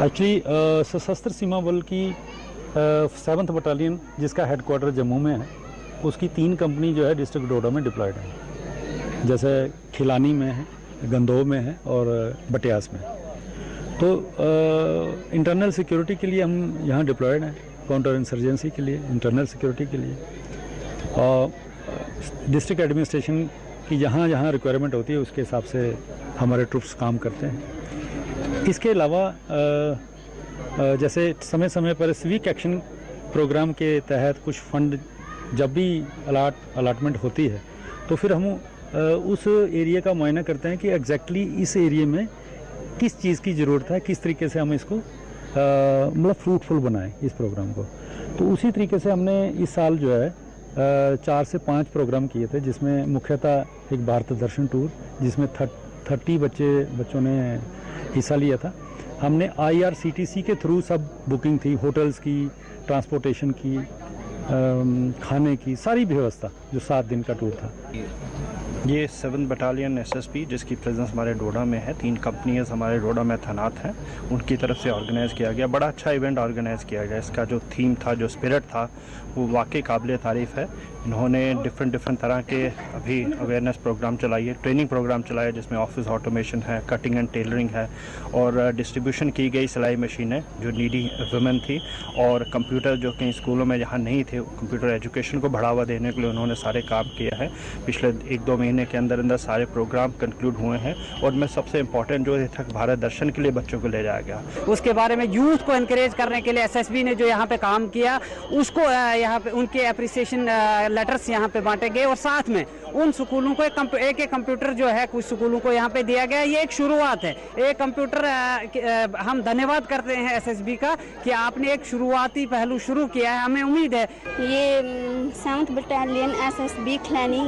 M: एक्चुअली सशस्त्र सीमा बल की 7th बटालियन जिसका हेडक्वार्टर जम्मू में है, उसकी 3 कंपनी जो है डिस्ट्रिक्ट डोडा में डिप्लॉयड है, जैसे खिलानी में है, गंदोह में है और बटियास में। तो इंटरनल सिक्योरिटी के लिए हम यहाँ डिप्लॉयड हैं, काउंटर इंसर्जेंसी के लिए, इंटरनल सिक्योरिटी के लिए, और डिस्ट्रिक्ट एडमिनिस्ट्रेशन की जहाँ जहाँ रिक्वायरमेंट होती है उसके हिसाब से हमारे ट्रूप्स काम करते हैं। इसके अलावा जैसे समय समय पर सिविक एक्शन प्रोग्राम के तहत कुछ फंड जब भी अलॉटमेंट होती है तो फिर हम उस एरिया का मुआयना करते हैं कि एग्जैक्टली इस एरिया में किस चीज़ की ज़रूरत है, किस तरीके से हम इसको मतलब फ्रूटफुल बनाएं इस प्रोग्राम को। तो उसी तरीके से हमने इस साल जो है 4 से 5 प्रोग्राम किए थे, जिसमें मुख्यतः एक भारत दर्शन टूर जिसमें 30 बच्चों ने हिस्सा लिया था। हमने IRCTC के थ्रू सब बुकिंग थी, होटल्स की, ट्रांसपोर्टेशन की, खाने की सारी व्यवस्था, जो 7 दिन का टूर था।
N: ये 7th बटालियन SSB जिसकी प्रेजेंस हमारे डोडा में है, 3 कंपनियां हमारे डोडा में तैनात हैं, उनकी तरफ से ऑर्गेनाइज़ किया गया। बड़ा अच्छा इवेंट ऑर्गेनाइज़ किया गया। इसका जो थीम था, जो स्पिरिट था, वो वाकई काबिल तारीफ़ है। इन्होंने डिफरेंट तरह के अभी अवेयरनेस प्रोग्राम चलाई है, ट्रेनिंग प्रोग्राम चलाया, जिसमें ऑफिस ऑटोमेशन है, कटिंग एंड टेलरिंग है, और डिस्ट्रीब्यूशन की गई सिलाई मशीनें जो नीडी वुमेन थी, और कंप्यूटर जो कई स्कूलों में जहाँ नहीं थे, कंप्यूटर एजुकेशन को बढ़ावा देने के लिए उन्होंने सारे काम किया है। पिछले 1-2 महीने के अंदर सारे प्रोग्राम कंक्लूड हुए हैं, और मैं सबसे इम्पोर्टेंट जो तक भारत दर्शन के लिए बच्चों को ले जाया गया,
O: उसके बारे में यूथ को इनकरेज करने के लिए SSB ने जो यहाँ पे काम किया, उसको यहाँ पे उनके अप्रिसिएशन लेटर्स यहाँ पे बांटे गए, और साथ में उन स्कूलों को एक कंप्यूटर जो है कुछ स्कूलों को यहाँ पे दिया गया। ये एक शुरुआत है, एक कंप्यूटर हम धन्यवाद करते हैं SSB का कि आपने एक शुरुआती पहलू शुरू किया है। हमें उम्मीद है
P: ये 7th बटालियन SSB खिलानी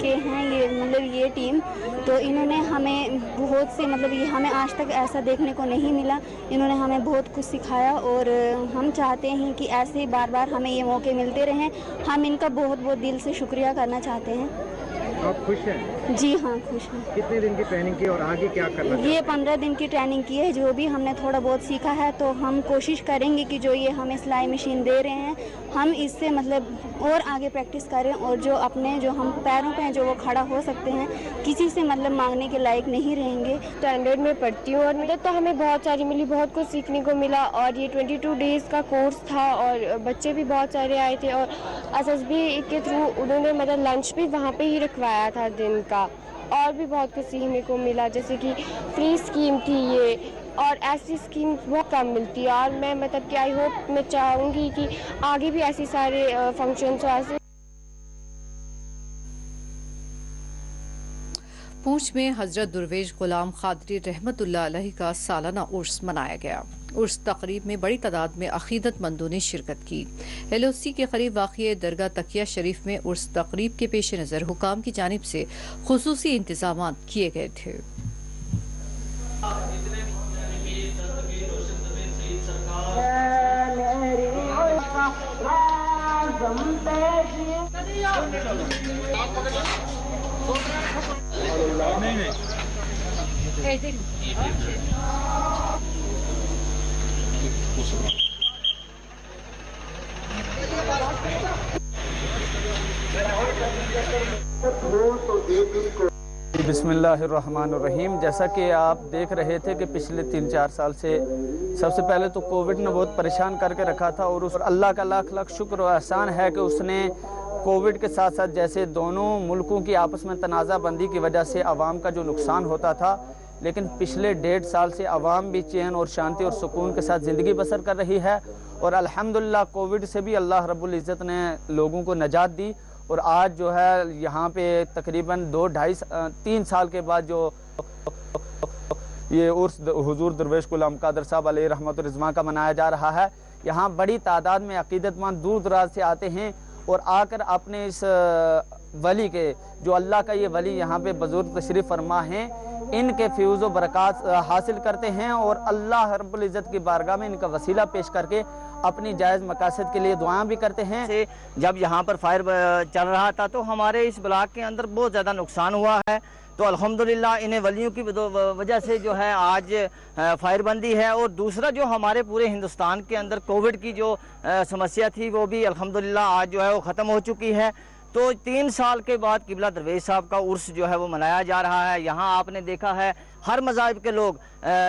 P: के हैं, ये मतलब ये टीम, तो इन्होंने हमें बहुत से मतलब ये हमें आज तक ऐसा देखने को नहीं मिला। इन्होंने हमें बहुत कुछ सिखाया, और हम चाहते हैं कि ऐसे बार बार हमें ये मौके मिलते रहें। हम इनका बहुत बहुत दिल से शुक्रिया करना चाहते हैं।
G: आप खुश हैं?
P: जी हाँ, खुश हैं।
G: कितने दिन की ट्रेनिंग की और आगे क्या करना है?
P: ये 15 दिन की ट्रेनिंग की है। जो भी हमने थोड़ा बहुत सीखा है, तो हम कोशिश करेंगे कि जो ये हमें सिलाई मशीन दे रहे हैं, हम इससे मतलब और आगे प्रैक्टिस करें, और जो अपने जो हम पैरों पे हैं जो वो खड़ा हो सकते हैं, किसी से मतलब मांगने के लायक नहीं रहेंगे।
Q: स्टैंडर्ड में पढ़ती हूँ, और मदद तो हमें बहुत सारी मिली, बहुत कुछ सीखने को मिला, और ये 22 डेज़ का कोर्स था, और बच्चे भी बहुत सारे आए थे, और SSB के थ्रू उन्होंने मतलब लंच भी वहाँ पे ही रखवाया था दिन का, और भी बहुत कुछ सीखने को मिला, जैसे कि फ्री स्कीम थी ये, और ऐसी स्कीम बहुत कम मिलती है। और मैं मतलब कि आई होप, मैं चाहूँगी कि आगे भी ऐसी सारे फंक्शंस हो। ऐसे
A: पूंछ में हजरत दुर्वेश गुलाम कादरी रहमतुल्लाह अलैह का सालाना उर्स मनाया गया। उर्स तकरीब में बड़ी तादाद में अकीदतमंदों ने शिरकत की। LOC के करीब वाक़िए दरगाह तकिया शरीफ में उर्स तकरीब के पेश नज़र हुकाम की जानिब से खुसूसी इंतजामात किए गए थे।
R: बिस्मिल्लाहिर्रहमानिर्रहीम। जैसा कि आप देख रहे थे कि पिछले 3-4 साल से सबसे पहले तो कोविड ने बहुत परेशान करके रखा था, और उस अल्लाह का लाख लाख शुक्र और एहसान है कि उसने कोविड के साथ साथ जैसे दोनों मुल्कों की आपस में तनाज़ाबंदी की वजह से आवाम का जो नुकसान होता था, लेकिन पिछले 1.5 साल से आवाम भी चैन और शांति और सुकून के साथ ज़िंदगी बसर कर रही है। और अल्हम्दुलिल्लाह कोविड से भी अल्लाह रब्बुल इज़्ज़त ने लोगों को नजात दी, और आज जो है यहाँ पे तकरीबन 2-2.5-3 साल के बाद जो ये उर्स हुजूर दरवेश गुलाम कादर साहब अलैहि रहमत व रिज़वान का मनाया जा रहा है। यहाँ बड़ी तादाद में अक़ीदतमंद दूर दराज से आते हैं और आकर अपने इस वली के, जो अल्लाह का ये वली यहाँ पे बुज़ुर्ग तशरीफ़ फरमा हैं, इनके फ्यूज़ व बरक़ात हासिल करते हैं और अल्लाह रब्बुल इज़्ज़त की बारगाह में इनका वसीला पेश करके अपनी जायज़ मकासद के लिए दुआएं भी करते हैं।
C: जब यहाँ पर फायर चल रहा था तो हमारे इस ब्लॉक के अंदर बहुत ज़्यादा नुकसान हुआ है, तो अल्हम्दुलिल्लाह इन्हें वलियों की वजह से जो है आज फायरबंदी है। और दूसरा जो हमारे पूरे हिंदुस्तान के अंदर कोविड की जो समस्या थी वो भी अल्हम्दुलिल्लाह आज जो है वो ख़त्म हो चुकी है। तो 3 साल के बाद किबला दरवेश साहब का उर्स जो है वो मनाया जा रहा है। यहाँ आपने देखा है हर मज़ाहिब के लोग,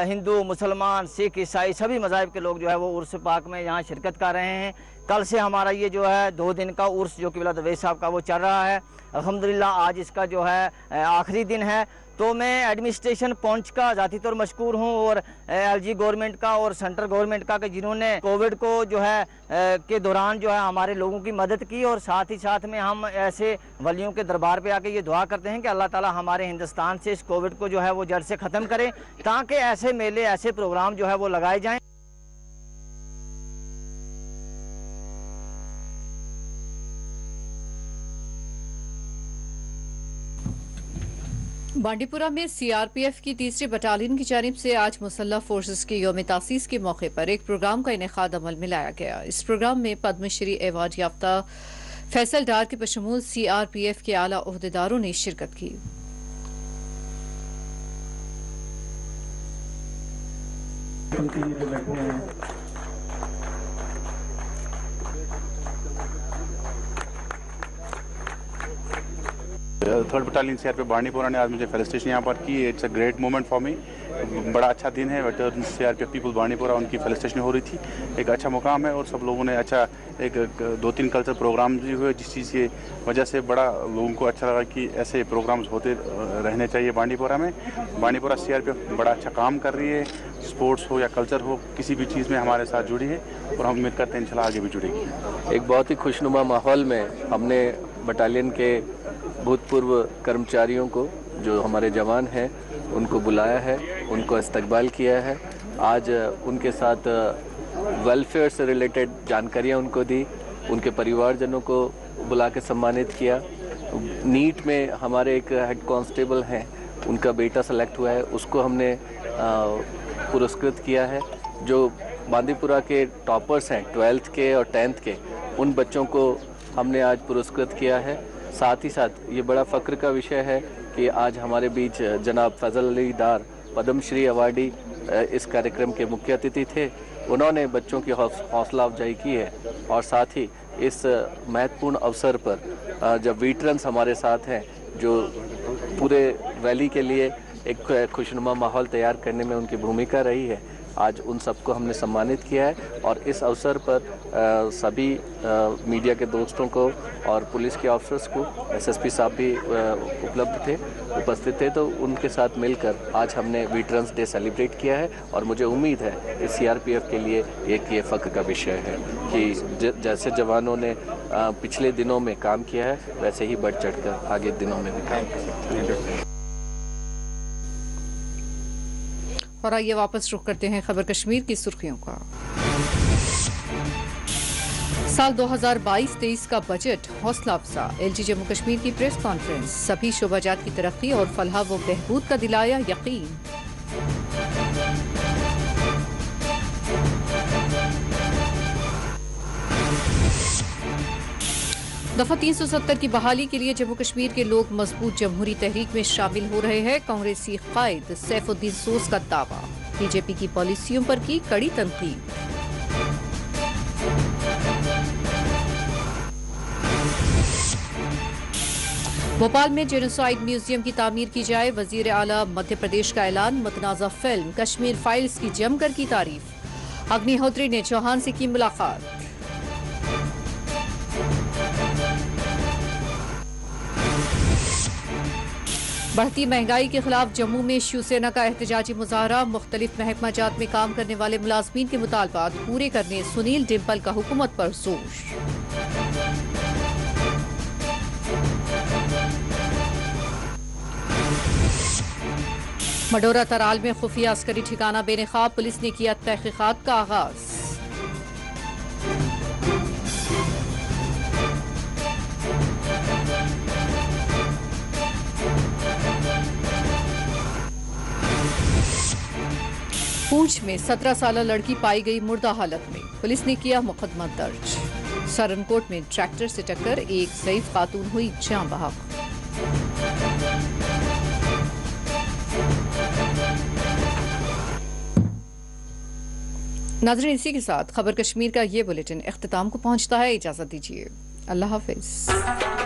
C: हिंदू, मुसलमान, सिख, ईसाई, सभी मज़ाहिब के लोग जो है वो उर्स पाक में यहाँ शिरकत कर रहे हैं। कल से हमारा ये जो है 2 दिन का उर्स जो किबला दरवेश साहब का वो चल रहा है। अल्हम्दुलिल्लाह आज इसका जो है आखिरी दिन है। तो मैं एडमिनिस्ट्रेशन पहुंच का ज़ाती तौर मशकूर हूं, और एलजी गवर्नमेंट का और सेंट्रल गवर्नमेंट का, कि जिन्होंने कोविड को जो है के दौरान जो है हमारे लोगों की मदद की। और साथ ही साथ में हम ऐसे वलियों के दरबार पे आके ये दुआ करते हैं कि अल्लाह ताला हमारे हिंदुस्तान से इस कोविड को जो है वो जड़ से ख़त्म करे, ताकि ऐसे मेले, ऐसे प्रोग्राम जो है वो लगाए जाएँ।
A: बांडीपुरा में सीआरपीएफ की 3री बटालियन की जानिब से आज मुसल्लह फोर्सेस के यौम तासीस के मौके पर एक प्रोग्राम का इनेकाद अमल में लाया गया। इस प्रोग्राम में पद्मश्री एवार्ड याफ्ता फैसल डार के बशमूल सीआरपीएफ के आला ओहदेदारों ने शिरकत की।
S: थर्ड बटालियन सीआरपीएफ बांडीपुरा ने आज मुझे फेलिसिटेशन यहाँ पर की। It's a great moment for me. बड़ा अच्छा दिन है। वेटरन सीआरपीएफ पीपल बांडीपुरा, उनकी फेलिसिटेशन हो रही थी। एक अच्छा मुकाम है और सब लोगों ने अच्छा एक 2-3 कल्चर प्रोग्राम भी हुए, जिस चीज़ की वजह से बड़ा लोगों को अच्छा लगा कि ऐसे प्रोग्राम्स होते रहने चाहिए बांडीपुरा में। बांडीपुरा सीआरपीएफ बड़ा अच्छा काम कर रही है। स्पोर्ट्स हो या कल्चर हो, किसी भी चीज़ में हमारे साथ जुड़ी है और हम उम्मीद करते हैं इंशाल्लाह आगे भी जुड़ेगी।
T: एक बहुत ही खुशनुमा माहौल में हमने बटालियन के भूतपूर्व कर्मचारियों को, जो हमारे जवान हैं, उनको बुलाया है, उनको इस्तकबाल किया है। आज उनके साथ वेलफेयर से रिलेटेड जानकारियाँ उनको दी, उनके परिवारजनों को बुला के सम्मानित किया। नीट में हमारे एक हेड कांस्टेबल हैं, उनका बेटा सेलेक्ट हुआ है, उसको हमने पुरस्कृत किया है। जो बांदीपुरा के टॉपर्स हैं 12th के और 10th के, उन बच्चों को हमने आज पुरस्कृत किया है। साथ ही साथ ये बड़ा फ़ख्र का विषय है कि आज हमारे बीच जनाब फजल अली डार पद्मश्री अवार्डी इस कार्यक्रम के मुख्य अतिथि थे। उन्होंने बच्चों की हौसला अफजाई की है और साथ ही इस महत्वपूर्ण अवसर पर जब वेटरन्स हमारे साथ हैं, जो पूरे वैली के लिए एक खुशनुमा माहौल तैयार करने में उनकी भूमिका रही है, आज उन सबको हमने सम्मानित किया है। और इस अवसर पर सभी मीडिया के दोस्तों को और पुलिस के ऑफिसर्स को, एसएसपी साहब भी उपस्थित थे, तो उनके साथ मिलकर आज हमने वेटरन्स डे सेलिब्रेट किया है। और मुझे उम्मीद है इस सीआरपीएफ के लिए एक ये फ़ख्र का विषय है कि जैसे जवानों ने पिछले दिनों में काम किया है, वैसे ही बढ़ चढ़ कर आगे दिनों में भी काम करें।
A: और आइए वापस रुख करते हैं खबर कश्मीर की सुर्खियों का। साल 2022-23 का बजट हौसला अफजा। एलजी जम्मू कश्मीर की प्रेस कॉन्फ्रेंस। सभी शोबाजात की तरक्की और फलाह व बहबूद का दिलाया यकीन। दफा 370 की बहाली के लिए जम्मू कश्मीर के लोग मजबूत जमहूरी तहरीक में शामिल हो रहे हैं। कांग्रेसी कायद सैफुद्दीन सोज का दावा। बीजेपी की पॉलिसियों पर की कड़ी तनकीद। भोपाल में जेनोसाइड म्यूजियम की तामीर की जाए। वजीर आला मध्य प्रदेश का ऐलान। मतनाज़ा फिल्म कश्मीर फाइल्स की जमकर की तारीफ। अग्निहोत्री ने चौहान से की मुलाकात। बढ़ती महंगाई के खिलाफ जम्मू में शिवसेना का एहतजाजी मुजाहरा। मुख्तलिफ महकमा जात में काम करने वाले मुलाजमीन के मुतालबात पूरे करने सुनील डिम्पल का हुकूमत पर जोर। मडोरा तराल में खुफिया अस्करी ठिकाना बेनकाब। पुलिस ने किया तहकीकात का आगाज। पूंछ में 17 साल लड़की पाई गई मुर्दा हालत में। पुलिस ने किया मुकदमा दर्ज। सरनकोट में ट्रैक्टर से टक्कर, एक ज़ईफ खातून हुई जान बहक। नाज़रीन, इसी के साथ खबर कश्मीर का ये बुलेटिन इख्तिताम को पहुंचता है। इजाजत दीजिए। अल्लाह हाफिज।